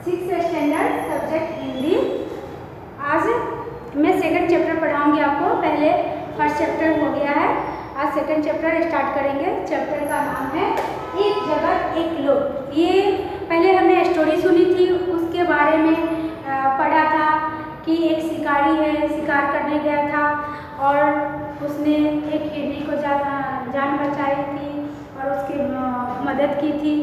6th standard subject Hindi. आज मैं second chapter पढ़ाऊंगी आपको। पहले फर्स्ट चैप्टर हो गया है, आज सेकंड चैप्टर स्टार्ट करेंगे। चैप्टर का नाम है एक जगत एक लोक। ये पहले हमने स्टोरी सुनी थी, उसके बारे में पढ़ा था कि एक शिकारी है, शिकार करने गया था और उसने एक हिरनी को जान बचाई थी और उसकी मदद की थी।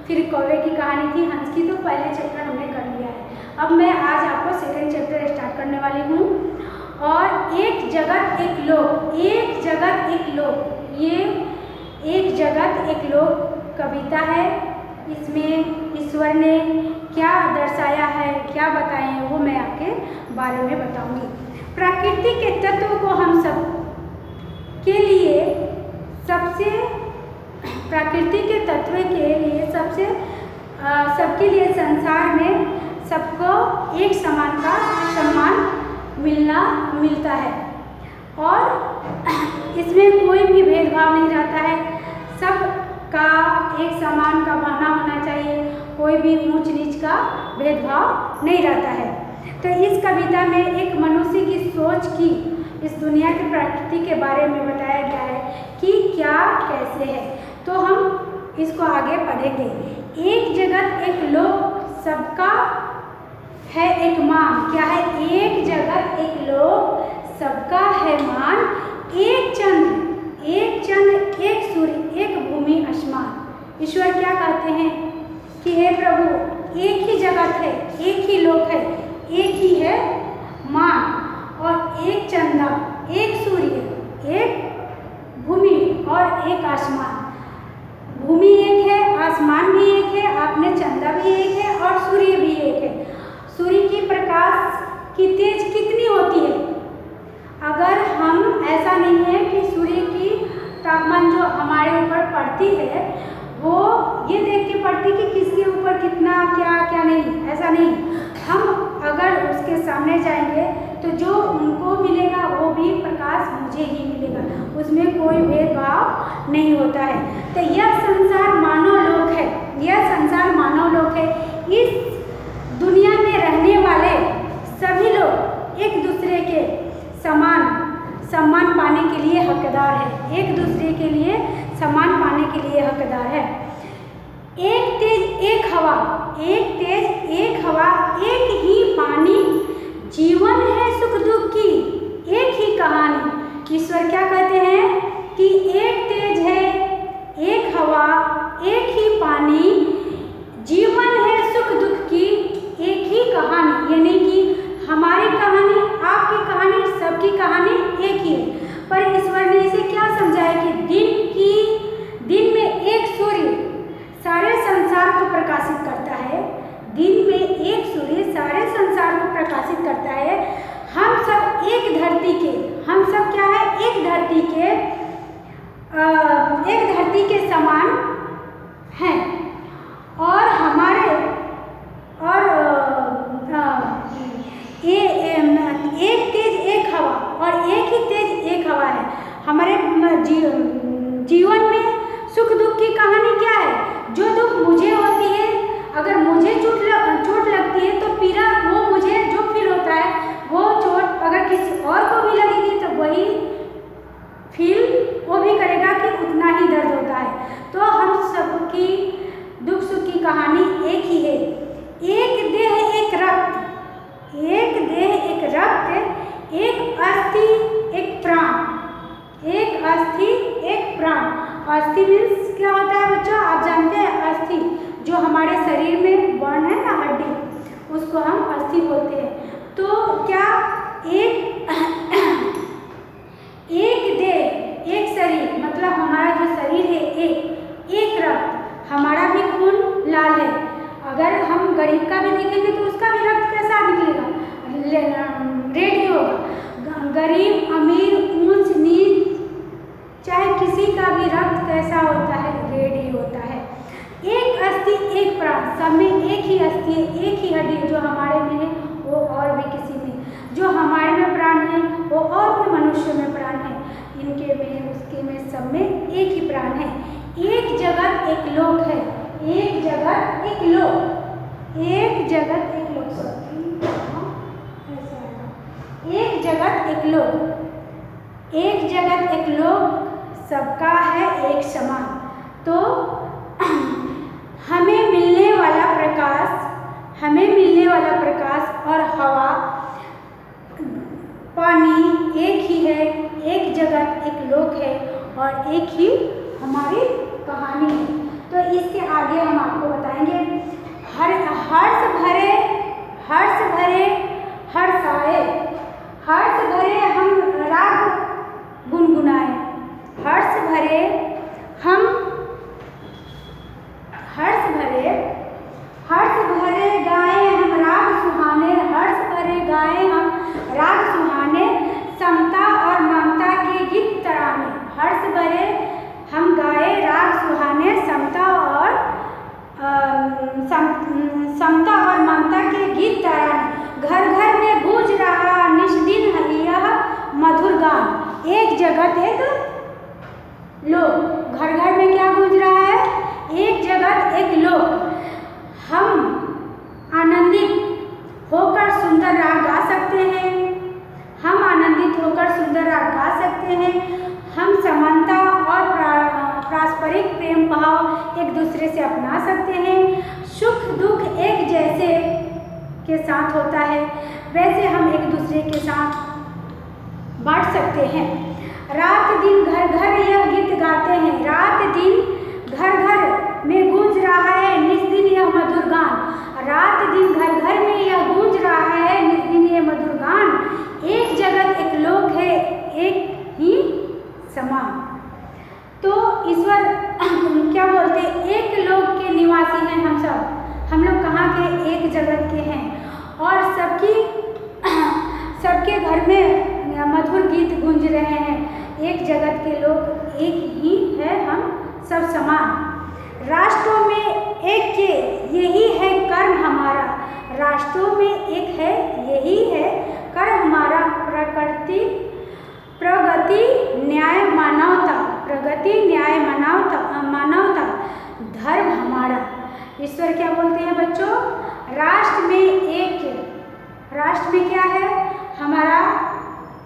फिर कौवे की कहानी थी, हंस की, तो पहले चैप्टर हमने कर लिया है। अब मैं आज आपको सेकंड चैप्टर स्टार्ट करने वाली हूँ। और एक जगत एक लोक, एक जगत एक लोक, ये एक जगत एक लोक कविता है। इसमें ईश्वर ने क्या दर्शाया है, क्या बताए हैं, वो मैं आपके बारे में बताऊंगी। प्रकृति के तत्व को हम सब के लिए सबसे प्रकृति के तत्व के लिए सबके लिए संसार में सबको एक समान का सम्मान मिलता है और इसमें कोई भी भेदभाव नहीं रहता है। सबका एक समान का बहाना होना चाहिए, कोई भी ऊंच नीच का भेदभाव नहीं रहता है। तो इस कविता में एक मनुष्य की सोच की इस दुनिया की प्रकृति के बारे में बताया गया है कि क्या कैसे है। तो हम इसको आगे पढ़ेंगे। एक जगत एक लोक, सबका है एक मान। क्या है? एक जगत एक लोक, सबका है मान। एक चंद्र एक सूर्य एक भूमि आसमान। ईश्वर क्या कहते हैं कि हे प्रभु, एक ही जगत है, एक ही लोक है, एक ही है मान, और एक चंद्र एक सूर्य एक भूमि और एक आसमान। भूमि एक है, आसमान भी एक है, आपने चंद्र भी एक है और सूर्य भी एक है। सूर्य की प्रकाश की तेज कितनी होती है? अगर हम ऐसा नहीं है कि सूर्य की तापमान जो हमारे ऊपर पड़ती है वो ये देख के पड़ती कि किसके ऊपर कितना क्या नहीं, ऐसा नहीं। हम अगर उसके सामने जाएंगे तो जो उनको मिलेगा वो भी प्रकाश मुझे ही मिलेगा, उसमें कोई भेदभाव नहीं होता है। तो यह संसार मानव लोक है, यह संसार मानव लोक है। इस दुनिया में रहने वाले सभी लोग एक दूसरे के सम्मान पाने के लिए हकदार है, एक दूसरे के लिए सम्मान पाने के लिए हकदार है। एक तेज एक हवा, एक तेज एक हवा, एक ही पानी, जीवन है सुख दुख की एक ही कहानी। ईश्वर क्या कहते हैं कि एक तेज है, एक हवा, एक ही पानी, जीवन है सुख दुख की एक ही कहानी। यानी कि हमारी कहानी, आपकी कहानी, सबकी कहानी एक ही है। पर ईश्वर ने इसे क्या समझाया कि दिन में एक सूर्य सारे संसार को प्रकाशित करता है। दिन में एक सूर्य सारे संसार को प्रकाशित करता है। हम सब एक धरती के, हम सब क्या है? एक धरती के समान हैं और हमारे एक तेज एक हवा और एक ही तेज एक हवा है। हमारे जीवन में सुख दुख की कहानी क्या है? जो दुख मुझे होती है, अगर मुझे चोट लगती है तो पीड़ा वो मुझे जो फील होता है वो चोट अगर किसी और को भी लगेगी तो वही फील वो भी करेगा कि उतना ही दर्द होता है। तो हम सबकी दुख सुख की कहानी एक ही है। एक देह एक रक्त, एक देह एक रक्त, एक अस्थि एक प्राण, एक अस्थि एक प्राण। अस्थि मीन्स क्या होता है बच्चों? आप जानते हैं अस्थि जो हमारे शरीर में बर्न है ना, हड्डी, उसको हम अस्थि बोलते हैं। तो क्या एक देह एक शरीर, मतलब हमारा जो शरीर है एक रक्त, हमारा भी खून लाल है। अगर हम गरीब का भी देखेंगे तो उसका भी रक्त कैसा निकलेगा? रेड ही होगा। गरीब अमीर ऊंच नीच चाहे किसी का भी रक्त कैसा होता है? रेड ही होता है। एक अस्थि एक प्राण, सब में एक ही अस्थि है, एक ही हड्डी, जो हमारे में है वो और भी किसी में, जो हमारे में प्राण है वो और भी मनुष्य में प्राण है, इनके में उसके में सब में एक ही प्राण है। एक जगत एक लोक है, एक जगत एक लोक। एक जगत एक लोक, एक जगत एक लोक, एक जगत एक लोक, सबका है एक समान। तो हमें मिलने वाला प्रकाश, हमें मिलने वाला प्रकाश और हवा, पानी एक ही है, एक जगत एक लोक है और एक ही हमारी कहानी है। तो इसके आगे हम आपको बताएंगे। हर्ष भरे हर्षाए, हर्ष भरे हम राग गुनगुनाए, हर्ष भरे हम हर्ष भरे गाए हम राग सुहाने, हर्ष भरे गाए हम राग सुहाने, समता और ममता के गीत तराने, हर्ष भरे हम गाए राग सुहाने, समता और ममता के गीत तराने। घर घर में गूंज रहा निष्दिन यह मधुर गान, एक जगत एक लोक। घर घर में क्या गूंज रहा है? एक जगत एक लोक। हम आनंदित होकर सुंदर राग गा सकते हैं, हम आनंदित होकर सुंदर राग गा सकते हैं। हम समानता और पारस्परिक प्रेम भाव एक दूसरे से अपना सकते हैं। सुख दुख एक जैसे के साथ होता है, वैसे हम एक दूसरे के साथ बांट सकते हैं। रात दिन घर घर यह गीत गाते हैं, रात दिन घर घर में गूंज रहा है निस्दिन यह मधुर गान, रात दिन घर घर में यह गूंज रहा है निस्दिन यह मधुर गान। एक जगत एक लोक है, एक ही समान। तो ईश्वर क्या बोलते हैं? एक लोक के निवासी हैं हम सब। हम लोग कहाँ के? एक जगत के हैं और सबके घर में मधुर गीत गूंज रहे हैं। एक जगत के लोग एक ही है, हम सब समान। राष्ट्रों में एक के यही है कर्म हमारा, राष्ट्रों में एक है यही है कर्म हमारा। प्रगति न्याय मानवता, प्रगति न्याय मानवता धर्म हमारा। ईश्वर क्या बोलते हैं बच्चों? राष्ट्र में एक, राष्ट्र में क्या है? हमारा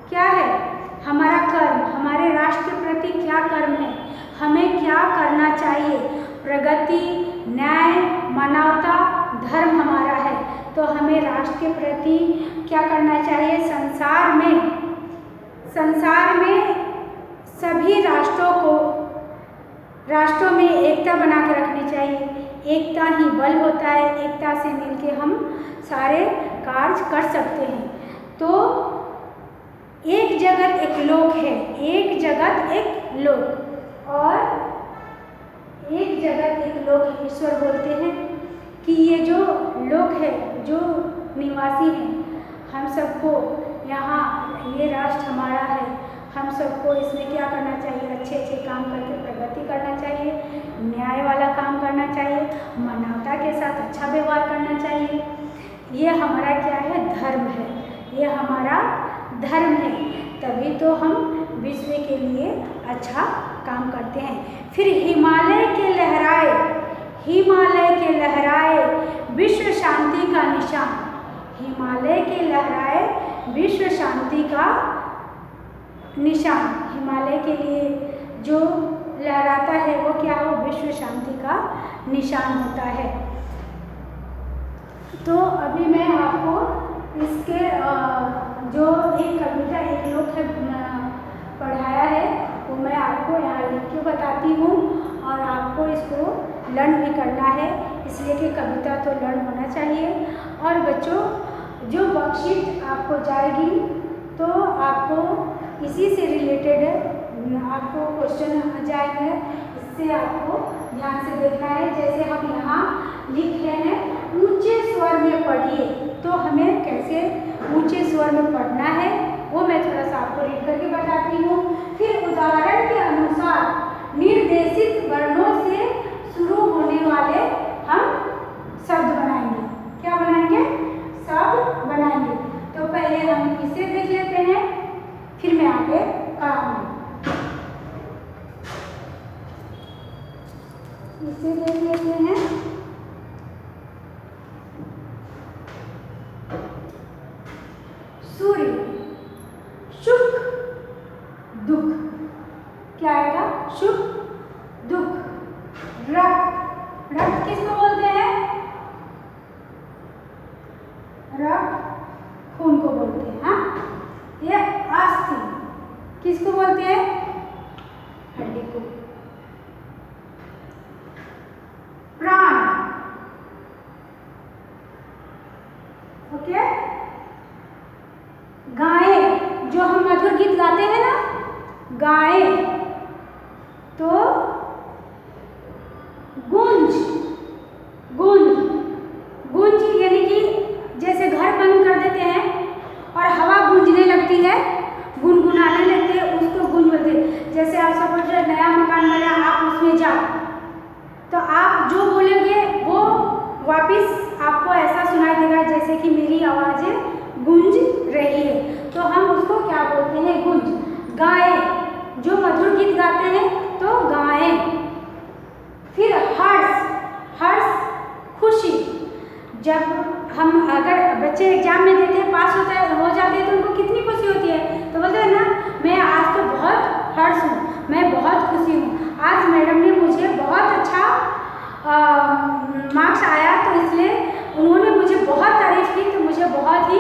क्या है? हमारा कर्म, हमारे राष्ट्र के प्रति क्या कर्म है, हमें क्या करना चाहिए? प्रगति न्याय मानवता धर्म हमारा है। तो हमें राष्ट्र के प्रति क्या करना चाहिए? संसार में सभी राष्ट्रों में एकता बना के रखनी चाहिए। एकता ही बल होता है, एकता से मिलके हम सारे कार्य कर सकते हैं। तो एक जगत एक लोक है, एक जगत एक लोक और एक जगत एक लोक। ईश्वर बोलते हैं कि ये जो लोक है, जो निवासी हैं, हम सबको यहाँ, ये राष्ट्र हमारा है, हम सबको इसमें क्या करना चाहिए? अच्छे अच्छे काम करके प्रगति करना चाहिए, न्याय वाला काम करना चाहिए, मानवता के साथ अच्छा व्यवहार करना चाहिए। ये हमारा क्या है? धर्म है, ये हमारा धर्म है। तभी तो हम विश्व के लिए अच्छा काम करते हैं। फिर हिमालय के लहराए, हिमालय के लहराए विश्व शांति का निशान, हिमालय के लहराए विश्व शांति का निशान। हिमालय के लिए जो लहराता है वो क्या हो? विश्व शांति का निशान होता है। तो अभी मैं आपको इसके जो एक कविता एक लोक है पढ़ाया है, वो मैं आपको यहाँ लिख के बताती हूँ और आपको इसको लर्न भी करना है, इसलिए कि कविता तो लर्न होना चाहिए। और बच्चों, जो वर्कशीट आपको जाएगी तो आपको इसी से रिलेटेड आपको क्वेश्चन जाएंगे, इससे आपको ध्यान से देखना है। जैसे हम यहाँ लिख रहे हैं ऊंचे स्वर में पढ़िए, तो हमें कैसे ऊंचे स्वर में पढ़ना है वो मैं थोड़ा सा आपको रीड करके बताती हूँ। फिर उदाहरण के अनुसार निर्देशित वर्णों से शुरू होने वाले हम शब्द बनाएंगे। क्या बनाएंगे? शब्द बनाएंगे। तो पहले हम इसे देख लेते हैं, फिर मैं आगे कराऊंगी। इसे देख लेते हैं। गूंज, गूंज, गूंज यानी कि जैसे घर बंद कर देते हैं और हवा गूंजने लगती है, गुनगुनाने लगते हैं, उसको गूंज बोलते हैं। जैसे आप सपोज नया मकान बना, आप उसमें जाओ तो आप जो बोलोगे वो वापस आपको ऐसा सुनाई देगा जैसे कि मेरी आवाज़ें गूंज रही है, तो हम उसको क्या बोलते हैं? गूंज। गाए, जो मधुर गीत गाते हैं तो गाएं। फिर हर्ष, हर्ष खुशी, जब हम अगर बच्चे एग्जाम में देते हैं, पास होता है, हो जाते हैं तो उनको कितनी खुशी होती है, तो बोलते हैं ना मैं आज तो बहुत हर्ष हूँ, मैं बहुत खुशी हूँ, आज मैडम ने मुझे बहुत अच्छा मार्क्स आया तो इसलिए उन्होंने मुझे बहुत तारीफ की तो मुझे बहुत ही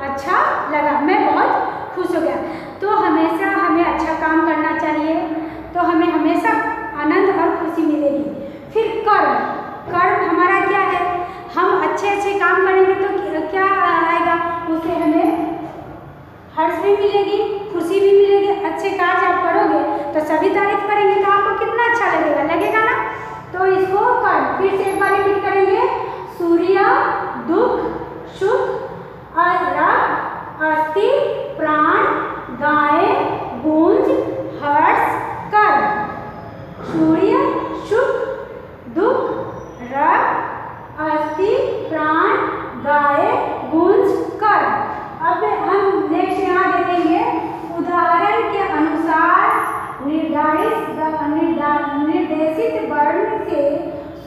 अच्छा लगा, मैं बहुत खुश हो गया। तो हमेशा हमें अच्छा काम करना चाहिए, तो हमें हमेशा आनंद और खुशी मिलेगी। फिर कर्म, कर्म हमारा क्या है? हम अच्छे अच्छे काम करेंगे तो क्या आएगा? उससे हमें हर्ष भी मिलेगी, खुशी भी मिलेगी। अच्छे कार्य आप करोगे तो सभी तारीफ करेंगे तो आपको कितना अच्छा लगेगा, लगेगा ना? तो इसको कर्म फिर से एक बार रिपीट करेंगे। सूर्य, दुख, सुख, रक्त, अस्थि, प्राण, गाय, गूंज, हर्ष, कर्म। सूर्य, सुख, दुख, रक्त, अस्थि, प्राण, गाय, गूंज, कर्म। अब हम नेक्स्ट यहाँ देखेंगे उदाहरण के अनुसार निर्देशित वर्ण से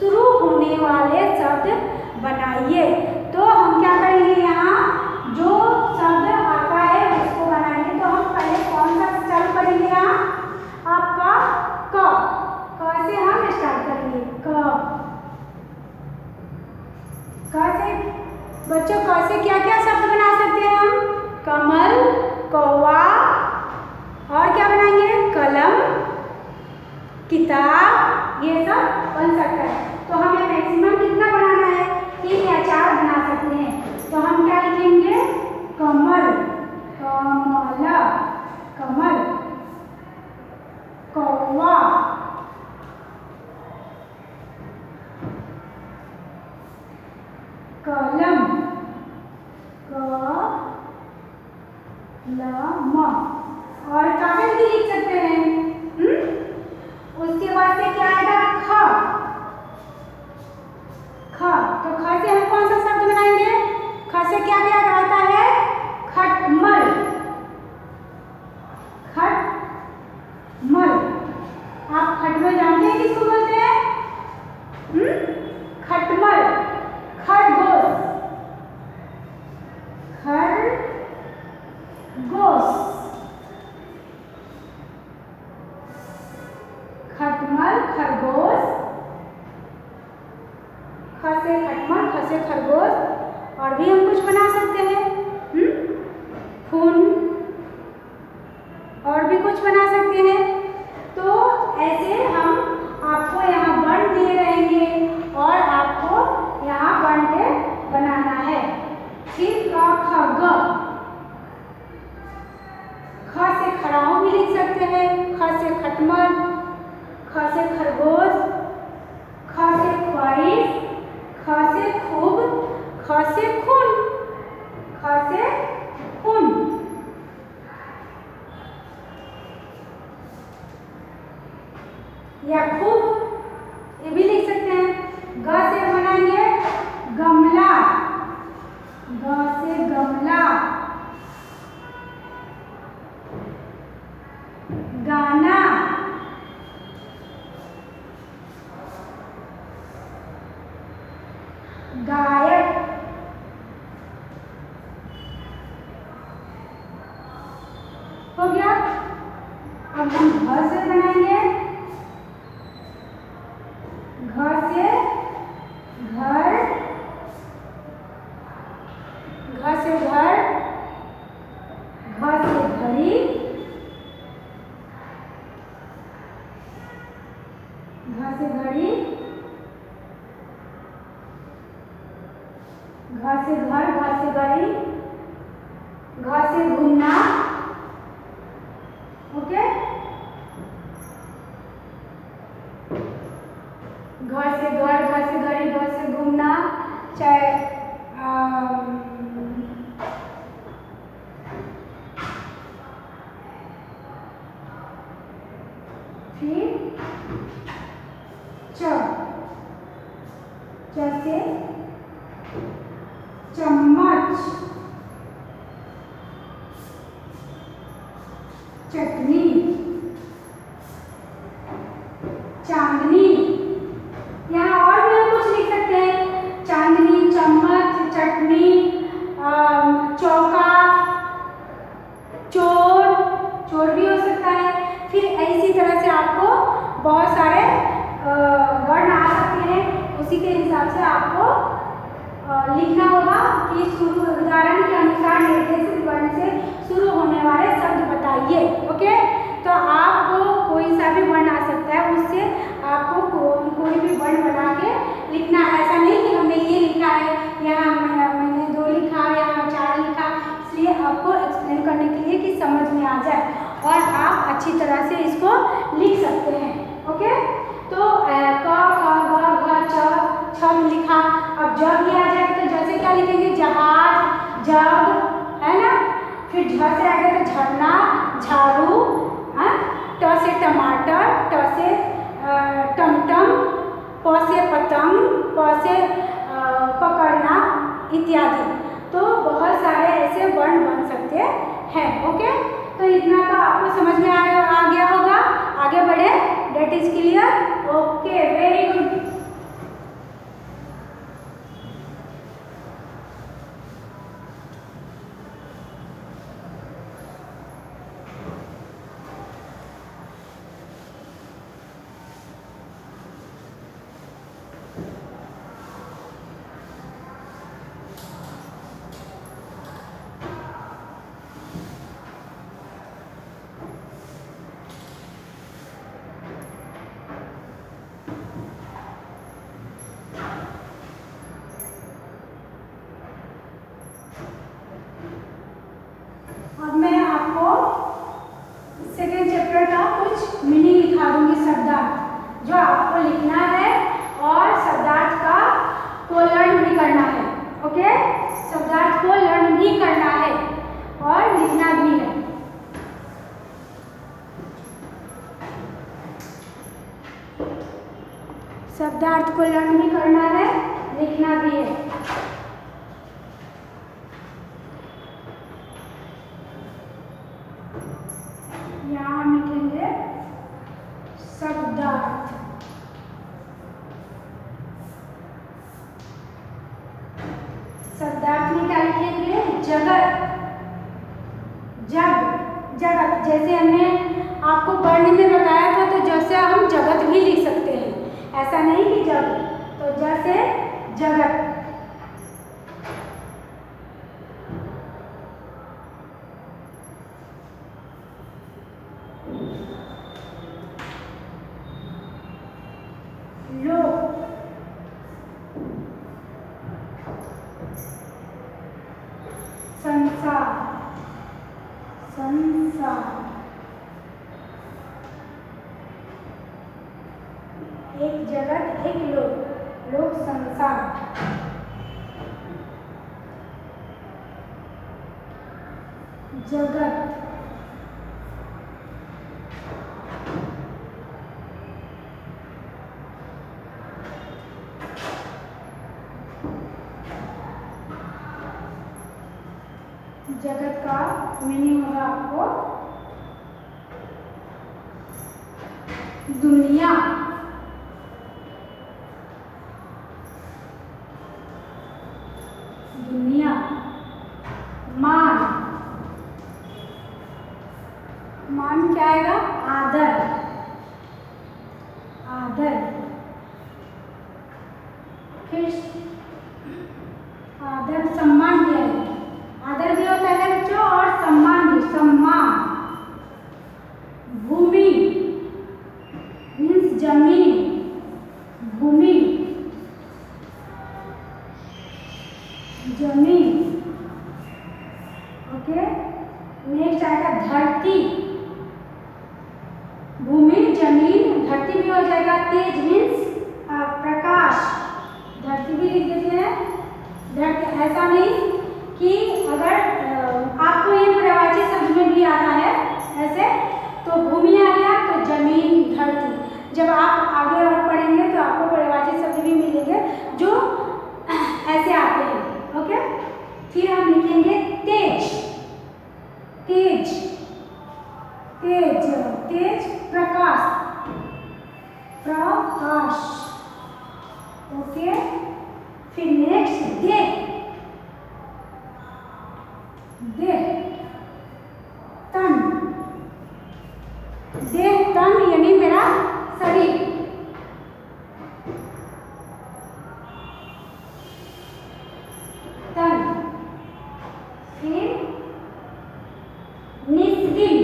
शुरू होने वाले शब्द बनाइए। तो हम क्या करेंगे, यहाँ जो शब्द आता है उसको बनाएंगे। तो हम पहले कौन सा चालू करेंगे? यहाँ आपका क से हम स्टार्ट करेंगे। क से बच्चों, क से क्या क्या शब्द बना सकते हैं हम? कमल, कौवा, और क्या बनाएंगे? कलम, किताब, ये सब बन सकता है। तो हमें मैक्सिमम कितना बनाना है? 3 या 4 बना सकते हैं। तो हम क्या लिखेंगे? कमल, कमला, कमल, कौवा, कलम, कलम, और कागज भी लिख सकते हैं। उसके बाद से क्या आएगा? ख, ख। तो ख से हम कौन सा शब्द बनाएंगे? ख से क्या क्या आता है? खटमल, खटमल। आप खटमल जानते हैं किसको बोलते हैं? खटमल। खरगोश, खरगोश, खटमल, खरगोश। ख से खटमल, ख से खरगोश। और भी हम कुछ बना सकते हैं, फूल, और भी कुछ बना सकते हैं। तो ऐसे हम आपको यहाँ वर्ण दिए रहेंगे और आपको यहाँ वर्ण के बनाना है। फिर क, ख, ग। ख से खड़ाऊ भी लिख सकते हैं, ख से खटमल, ख से खरगोश, ख से ख्वाहिश, ख से खूब, ख से खून, ख से खून। या खूब ये भी लिख सकते हैं। ग से बनाएंगे गमला, ग से गमला, गाना, गायक, हो गया। अब हम घ से बनाएंगे, घ से घर, घ से घर, घ से घड़ी, घ से घड़ी, घ से घर, घ से घड़ी, घ से घूमना। ओके। घर से घर, घर से घड़ी, घर से घूमना, चाहे फिर जैसे चम्मच, चटनी, चांदनी। यहाँ और भी हम कुछ लिख सकते हैं, चांदनी, चम्मच, चटनी, चौका, चोर, चोर भी हो सकता है। फिर इसी तरह से आपको बहुत सारे वर्ण आ सकते हैं, उसी के हिसाब से आपको लिखना होगा कि शुरू उदाहरण के अनुसार निर्देशित वर्ण से शुरू होने वाले शब्द बताइए। ओके, तो आपको कोई सा भी वर्ण आ सकता है, उससे आपको कोई भी वर्ण बना के लिखना है। ऐसा नहीं कि हमने ये लिखा है, यहाँ मैंने 2 लिखा, यहाँ 4 लिखा, इसलिए आपको एक्सप्लेन करने के लिए कि समझ में आ जाए और आप अच्छी तरह से इसको लिख सकते हैं। ओके, तो क ख ग घ च छ लिखा। अब जग भी आ जाए तो जैसे क्या लिखेंगे, जहाज, जग, है ना। फिर झ से आएगा तो झरना, झाड़ू, ट से टमाटर, ट से टमटम, प से पतंग, प से पकड़ना इत्यादि। तो बहुत सारे ऐसे वर्ण बन सकते हैं। ओके, तो इतना तो आपको समझ में आ गया होगा। आगे बढ़े, date is clear. Okay, very good. अब मैं आपको सेकेंड चैप्टर का कुछ मीनिंग लिखा दूंगी, शब्दार्थ, जो आपको लिखना है और शब्दार्थ को लर्न भी करना है। ओके, शब्दार्थ को लर्न भी करना है और लिखना भी है। शब्दार्थ को लर्न भी करना है, लिखना भी है। यहाँ हम लिखेंगे शब्दार्थ। शब्दार्थ में क्या लिखेंगे, जगत, जग, जगत। जैसे हमने आपको पढ़ने में बताया था, तो जैसे हम जगत भी लिख सकते हैं, ऐसा नहीं कि जग, तो जैसे जगत। लोक, संसार, संसार, एक जगत, एक लोक, लोक संसार। जगत, जगत का मीनिंग होगा आपको दुनिया, दुनिया। मान, मान क्या आएगा, आदर, आदर। फिर आदर, सम्मान भी है, आदर भी होता है बच्चों और सम्मान भी, सम्मान। भूमि मीन्स जमीन, भूमि, जमीन। ओके, नेक्स्ट आएगा धरती, भूमि, जमीन, धरती भी हो जाएगा। तेज मीन्स प्रकाश। ओके, फिर नेक्स्ट देह। देह तन। देह तन यानी मेरा शरीर। तन। फिर निस्दिन।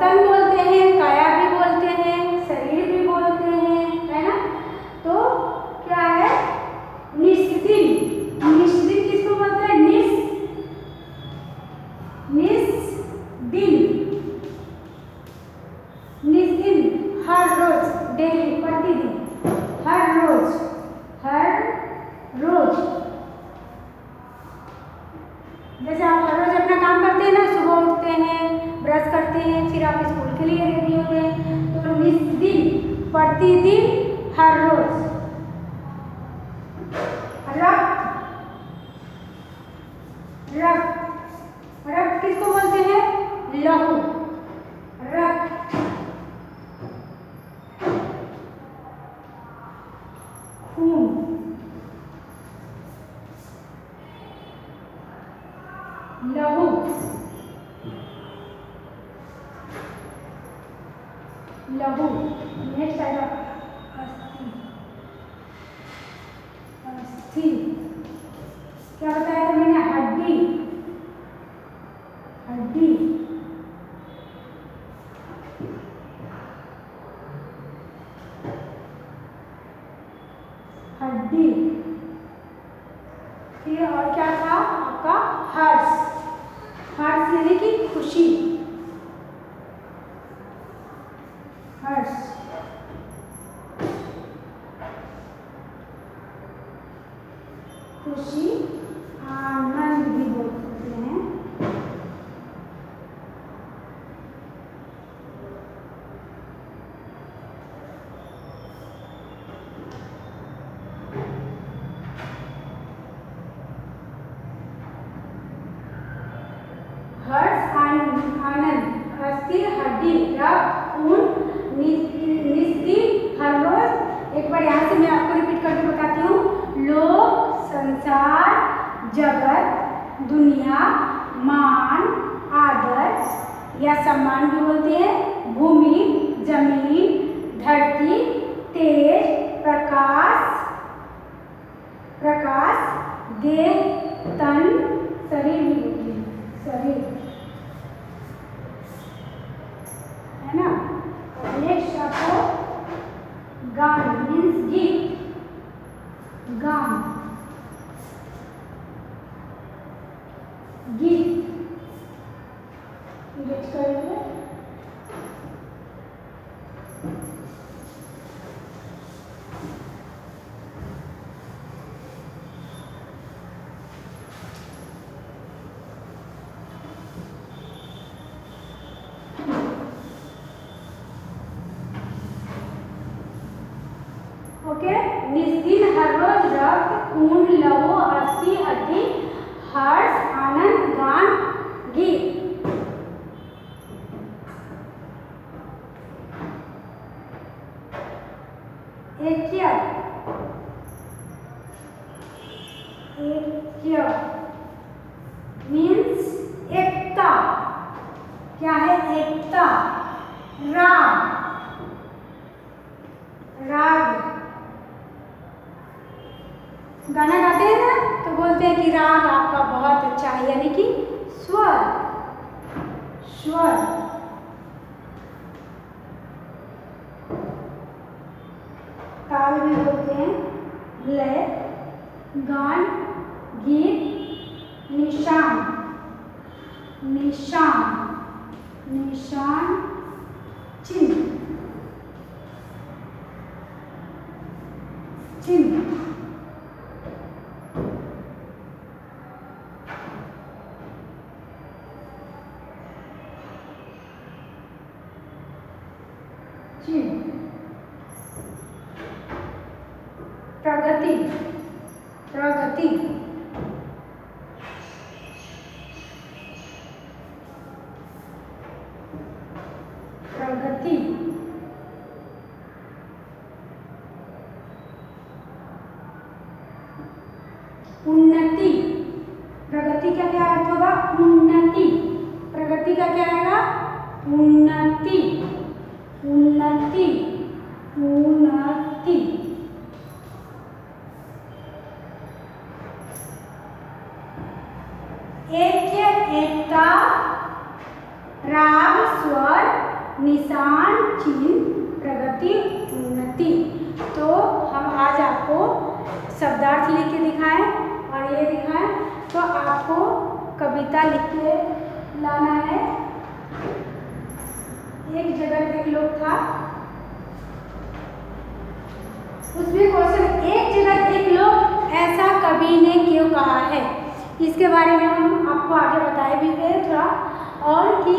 तन बोलते हैं, काया भी बोलते हैं, शरीर भी बोलते हैं, है ना। तो क्या है निस्दिन। निस्दिन किसको बोलते हैं? निस्दिन। निस्दिन हर रोज, डेली, प्रतिदिन, हर रोज, हर रोज। जैसे आप हर रोज अपना काम करते हैं ना, सुबह उठते हैं, ब्रश करते हैं, फिर आप स्कूल के लिए रेडी होते हैं। तो निस्दिन, प्रतिदिन, हर रोज। रक्त। रक्त। रक्त किसको बोलते हैं? लहू। रक्त। खून। लहू। लहू। नेक्स्ट आएगा अस्थि। अस्थि क्या बताया था मैंने? हड्डी। हड्डी। हड्डी। फिर और क्या था आपका? हर्ष। हर्ष यानी कि खुशी। हर्ष। खुशी, आनंद भी बोल सकते हैं। हर्ष, आनंद, अस्थि, हड्डी, रक्त, खून, निस्दिन, हर रोज। एक बार यहाँ से मैं आपको रिपीट करके बताती हूँ। लोक, संसार, जगत, दुनिया, मान, आदर या सम्मान भी बोलते हैं, भूमि, जमीन, धरती, तेज, प्रकाश, प्रकाश, देह, तन, शरीर भी बोलते हैं, शरीर, है ना। नेक्स्ट आपको गान मीन्स गीत। गान, गीत। नेक्स्ट करेंगे ओके। निस्दिन, हर रोज, रक्त, खून, लहू, अस्थि, हड्डी, हर्ष, आनंद, गान, गीत। ऐक्य। ऐक्य मीन्स एकता। क्या है? एकता। राग। राग गाना गाते हैं ना, तो बोलते हैं कि राग आपका बहुत अच्छा है, यानी कि स्वर। स्वर। ताल भी बोलते हैं, लय, गान, गीत, निशान। निशान, निशान, चिन्ह, चिन्ह। प्रगति। प्रगति। प्रगति। उन्नति। प्रगति का क्या अर्थ होगा? उन्नति। प्रगति का क्या आएगा? उन्नति। उन्नति। उन्नति। ऐक्य, एकता, राग, स्वर, निशान, चिन्ह, प्रगति, उन्नति। तो हम आज आपको शब्दार्थ लिख के दिखाएं और ये दिखाएं। तो आपको कविता लिख के लाना है। एक जगह एक लोग था, उसमें क्वेश्चन, एक जगह एक लोग ऐसा कवि ने क्यों कहा है, इसके बारे में हम आपको आगे बताए भी थे थोड़ा। और कि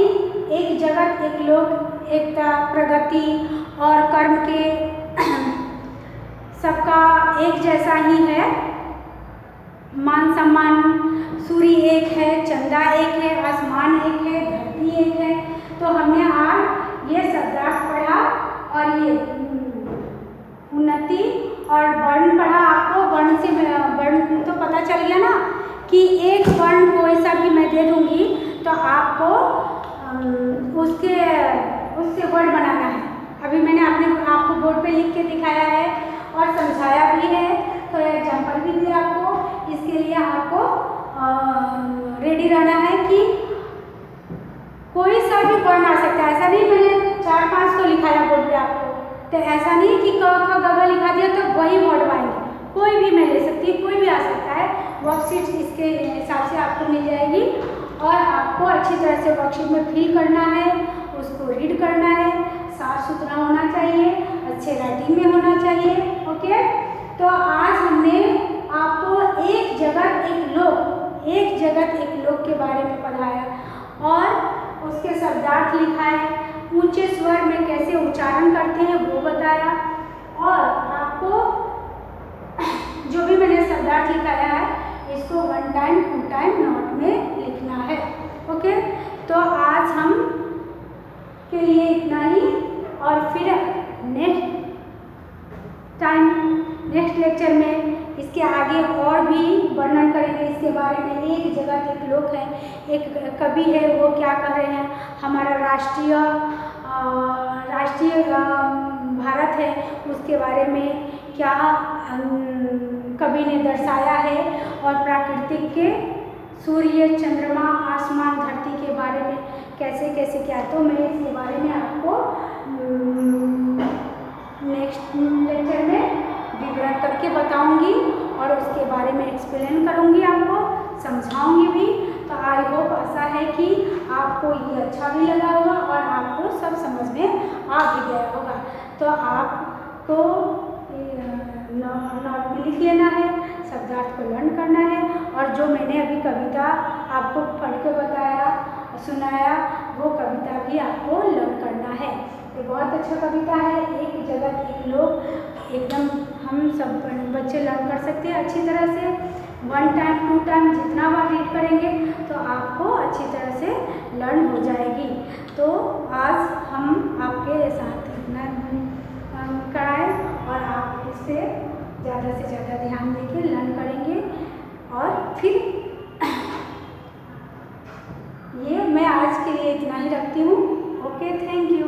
एक जगत एक लोग, एकता, प्रगति और कर्म के सबका एक जैसा ही है, मान सम्मान, सूर्य एक है, चंदा एक है, आसमान एक है, धरती एक है। तो हमने आज ये शब्दार्थ पढ़ा और ये उन्नति और वर्ण पढ़ा। आपको वर्ण से वर्ण तो पता चल गया ना कि एक वर्ण कोई सा भी मैं दे दूंगी तो आपको उससे वर्ड बनाना है। अभी मैंने आपको बोर्ड पे लिख के दिखाया है और समझाया भी है, तो एग्जाम्पल भी दिया आपको। इसके लिए आपको रेडी रहना है कि कोई सा भी वर्ण आ सकता है। ऐसा नहीं मैंने 4-5 तो लिखाया बोर्ड पे आपको, तो ऐसा नहीं कि क ख ग घ लिखा दिया तो वही वर्ड आएंगे। कोई भी मैं ले सकती हूँ, कोई भी आ सकता है। वर्कशीट इसके हिसाब से आपको मिल जाएगी और आपको अच्छी तरह से वर्कशीट में फिल करना है, उसको रीड करना है, साफ सुथरा होना चाहिए, अच्छे राइटिंग में होना चाहिए। ओके, तो आज हमने आपको एक जगत एक लोक के बारे में पढ़ाया और उसके शब्दार्थ लिखा है, ऊंचे स्वर में कैसे उच्चारण करते हैं वो बताया, और आपको जो भी मैंने शब्दार्थ लिखाया है इसको 1 टाइम 2 टाइम नोट में लिखना है। ओके, तो आज हम के लिए इतना ही, और फिर नेक्स्ट लेक्चर में इसके आगे और भी वर्णन करेंगे इसके बारे में। एक जगत एक लोक है, एक कवि है, वो क्या कर रहे हैं, हमारा राष्ट्रीय भारत है, उसके बारे में क्या कवि ने दर्शाया है, और प्राकृतिक के सूर्य, चंद्रमा, आसमान, धरती के बारे में कैसे कैसे क्या, तो मैं इसके बारे में आपको नेक्स्ट लेक्चर में विवरण करके बताऊंगी और उसके बारे में एक्सप्लेन करूंगी, आपको समझाऊंगी भी। तो आई होप ऐसा है कि आपको ये अच्छा भी लगा होगा और आपको सब समझ में आ भी गया होगा। तो आपको नोट में लिख लेना है, शब्दार्थ को लर्न करना है, और जो मैंने अभी कविता आपको पढ़ के बताया सुनाया वो कविता भी आपको लर्न करना है। ये बहुत अच्छा कविता है, एक जगत एक लोक, एकदम हम सब बच्चे लर्न कर सकते हैं अच्छी तरह से। 1 टाइम 2 टाइम जितना बार रीड करेंगे तो आपको अच्छी तरह से लर्न हो जाएगी। तो आज हम आपके साथ इतना कराएं और आप इससे ज़्यादा से ज़्यादा ध्यान देके लर्न करेंगे। और फिर ये मैं आज के लिए इतना ही रखती हूँ। Okay, thank you.